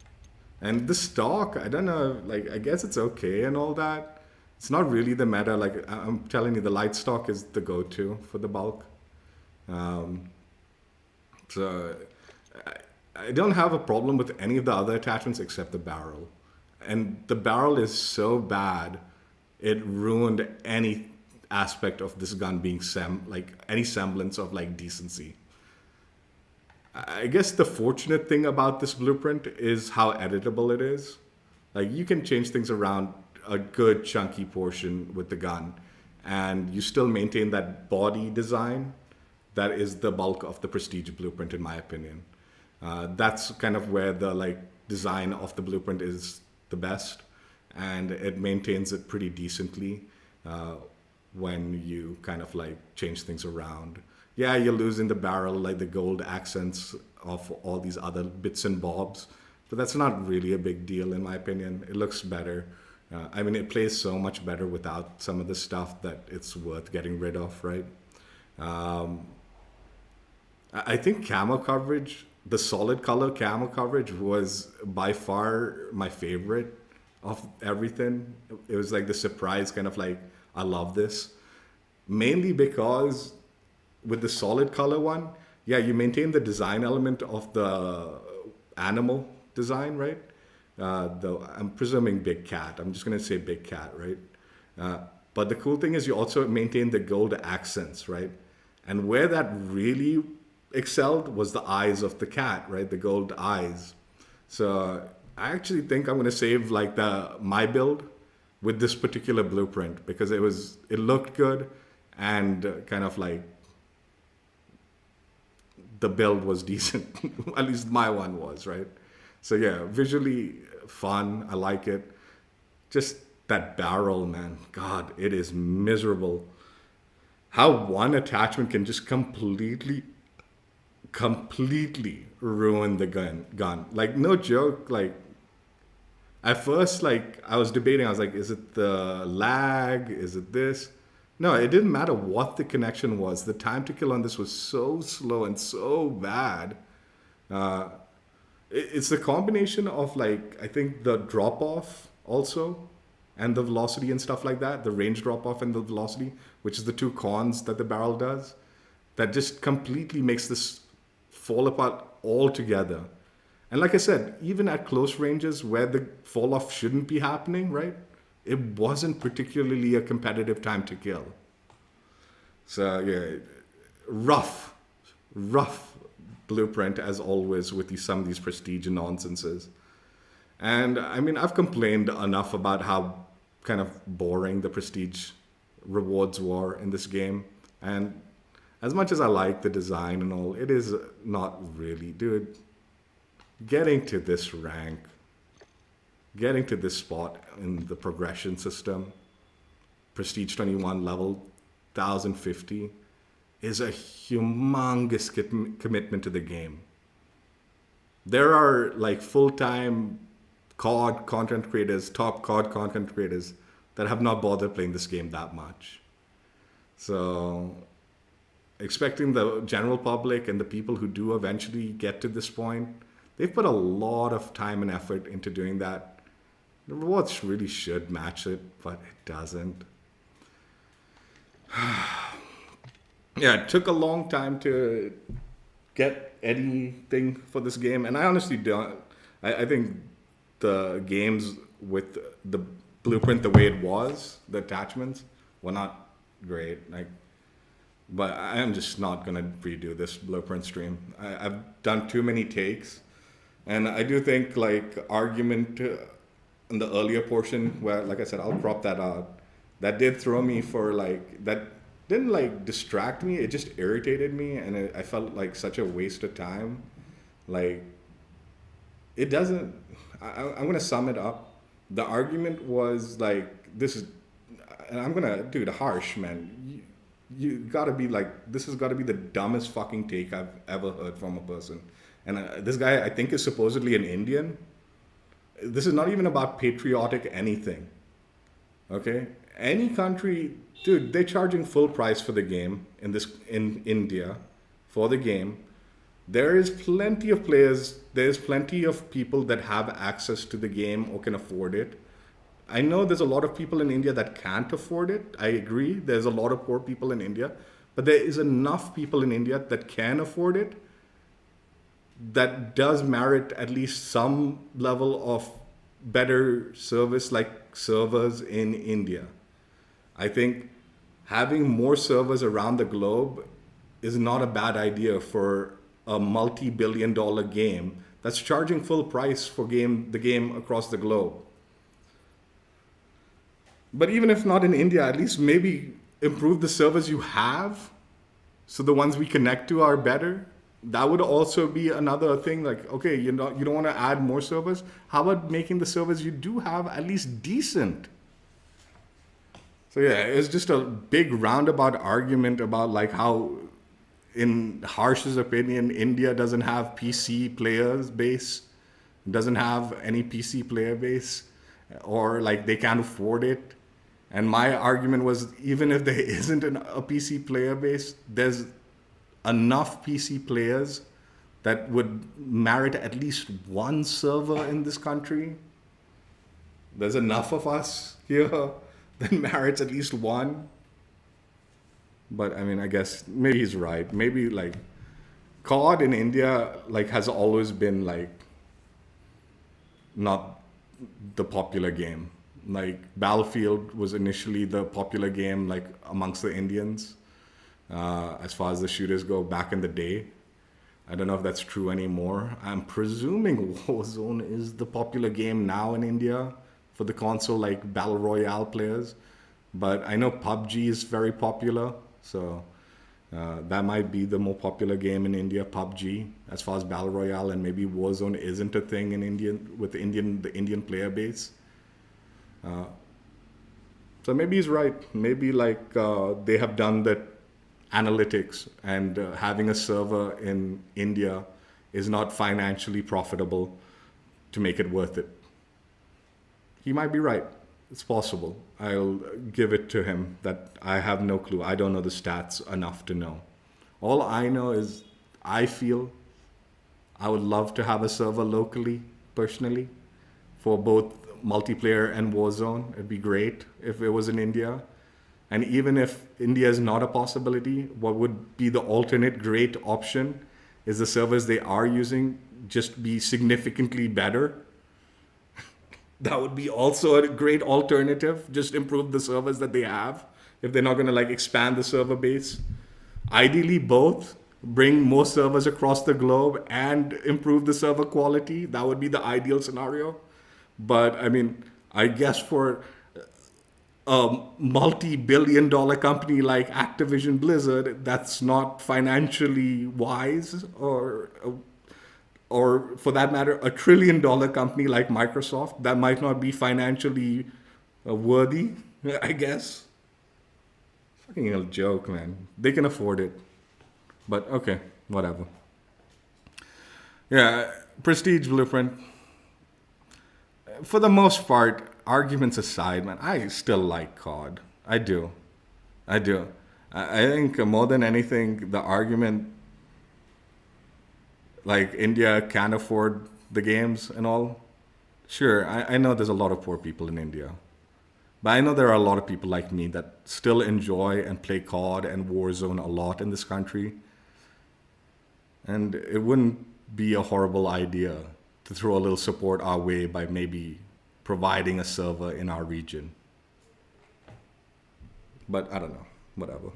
And the stock, I don't know, like, I guess it's okay and all that. It's not really the meta. Like, I'm telling you, the light stock is the go-to for the bulk. So I don't have a problem with any of the other attachments except the barrel. And the barrel is so bad, it ruined any aspect of this gun being like any semblance of like decency. I guess the fortunate thing about this blueprint is how editable it is. Like you can change things around a good chunky portion with the gun and you still maintain that body design that is the bulk of the Prestige blueprint in my opinion. That's kind of where the like design of the blueprint is the best and it maintains it pretty decently when you kind of like change things around. Yeah, you're losing the barrel, like the gold accents of all these other bits and bobs, but that's not really a big deal in my opinion. It looks better. I mean, it plays so much better without some of the stuff that it's worth getting rid of, right? I think camo coverage, the solid color camo coverage was by far my favorite of everything. It was like the surprise kind of like, I love this. Mainly because with the solid color one, yeah, you maintain the design element of the animal design, right? I'm presuming big cat. I'm just going to say big cat, right? But the cool thing is you also maintain the gold accents, right? And where that really excelled was the eyes of the cat, right? The gold eyes. So I actually think I'm going to save like my build with this particular blueprint because it looked good and kind of like the build was decent. At least my one was, right? So yeah, visually fun. I like it. Just that barrel, man. God, it is miserable. How one attachment can just completely ruin the gun. Like no joke. Like at first, like I was debating. I was like, is it the lag? Is it this? No, it didn't matter what the connection was. The time to kill on this was so slow and so bad. It's the combination of like, I think the drop off also, and the velocity and stuff like that, the range drop off and the velocity, which is the two cons that the barrel does, that just completely makes this fall apart altogether. And like I said, even at close ranges where the fall off shouldn't be happening, right? It wasn't particularly a competitive time to kill. So yeah, rough blueprint as always with some of these prestige nonsenses. And I mean, I've complained enough about how kind of boring the prestige rewards were in this game. And as much as I like the design and all, it is not really, dude. Getting to this rank, getting to this spot in the progression system, Prestige 21 level 1050, is a humongous commitment to the game. There are like full-time COD content creators, top COD content creators that have not bothered playing this game that much. So expecting the general public and the people who do eventually get to this point, they've put a lot of time and effort into doing that. The rewards really should match it, but it doesn't. Yeah, it took a long time to get anything for this game, and I honestly don't. I think the games with the blueprint the way it was, the attachments, were not great. But I am just not gonna redo this blueprint stream. I've done too many takes, and I do think like argument in the earlier portion where, like I said, I'll crop that out. That did throw me for like that. Didn't like distract me, it just irritated me, and I felt like such a waste of time. Like, it doesn't, I'm gonna sum it up. The argument was like, this is, and I'm gonna, dude, harsh, man. You gotta be like, this has gotta be the dumbest fucking take I've ever heard from a person. And this guy, I think, is supposedly an Indian. This is not even about patriotic anything, okay? Any country, dude, they're charging full price for the game in India for the game. There is plenty of players, there's plenty of people that have access to the game or can afford it. I know there's a lot of people in India that can't afford it. I agree. There's a lot of poor people in India, but there is enough people in India that can afford it that does merit at least some level of better service like servers in India. I think having more servers around the globe is not a bad idea for a multi-billion-dollar game that's charging full price for the game across the globe. But even if not in India, at least maybe improve the servers you have so the ones we connect to are better. That would also be another thing. Like, okay, you don't want to add more servers. How about making the servers you do have at least decent? So yeah, it's just a big roundabout argument about like how, in Harsh's opinion, India doesn't have PC players base, doesn't have any PC player base, or like they can't afford it. And my argument was, even if there isn't a PC player base, there's enough PC players that would merit at least one server in this country. There's enough of us here that merits at least one. But I mean, I guess maybe he's right. Maybe like COD in India like has always been like not the popular game. Like Battlefield was initially the popular game like amongst the Indians as far as the shooters go back in the day. I don't know if that's true anymore. I'm presuming Warzone is the popular game now in India for the console like Battle Royale players. But I know PUBG is very popular. So that might be the more popular game in India, PUBG, as far as Battle Royale, and maybe Warzone isn't a thing in India with the Indian player base. So maybe he's right. Maybe like they have done that analytics, and having a server in India is not financially profitable to make it worth it. He might be right. It's possible. I'll give it to him that I have no clue. I don't know the stats enough to know. All I know is I feel I would love to have a server locally, personally, for both multiplayer and Warzone. It'd be great if it was in India. And even if India is not a possibility, what would be the alternate great option is the servers they are using just be significantly better. That would be also a great alternative. Just improve the servers that they have if they're not going to like expand the server base. Ideally, both. Bring more servers across the globe and improve the server quality. That would be the ideal scenario. But I mean, I guess for a multi-billion-dollar company like Activision Blizzard, that's not financially wise, or for that matter, a trillion-dollar company like Microsoft, that might not be financially worthy, I guess. Fucking a joke, man. They can afford it. But okay, whatever. Yeah, Prestige Blueprint. For the most part, arguments aside, man, I still like COD. I do. I think more than anything, the argument, like India can't afford the games and all. Sure, I know there's a lot of poor people in India. But I know there are a lot of people like me that still enjoy and play COD and Warzone a lot in this country. And it wouldn't be a horrible idea to throw a little support our way by maybe providing a server in our region. But I don't know, whatever.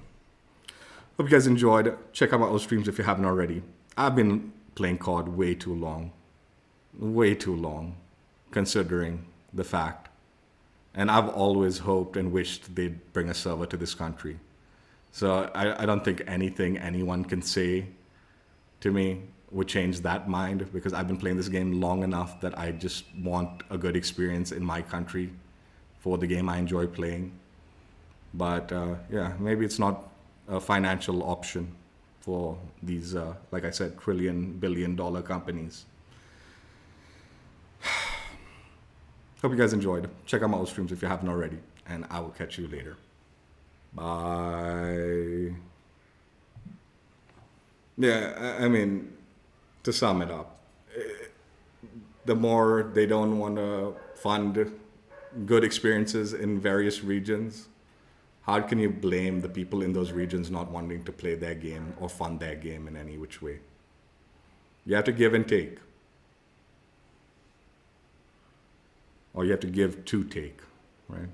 Hope you guys enjoyed. Check out my old streams if you haven't already. I've been playing COD way too long, considering the fact. And I've always hoped and wished they'd bring a server to this country. So I don't think anything anyone can say to me would change that mind, because I've been playing this game long enough that I just want a good experience in my country for the game I enjoy playing. But yeah, maybe it's not a financial option for these, like I said, billion-dollar companies. Hope you guys enjoyed. Check out my old streams if you haven't already, and I will catch you later. Bye. Yeah, I mean, to sum it up, the more they don't want to fund good experiences in various regions, how can you blame the people in those regions not wanting to play their game or fund their game in any which way? You have to give and take. Or you have to give to take, right?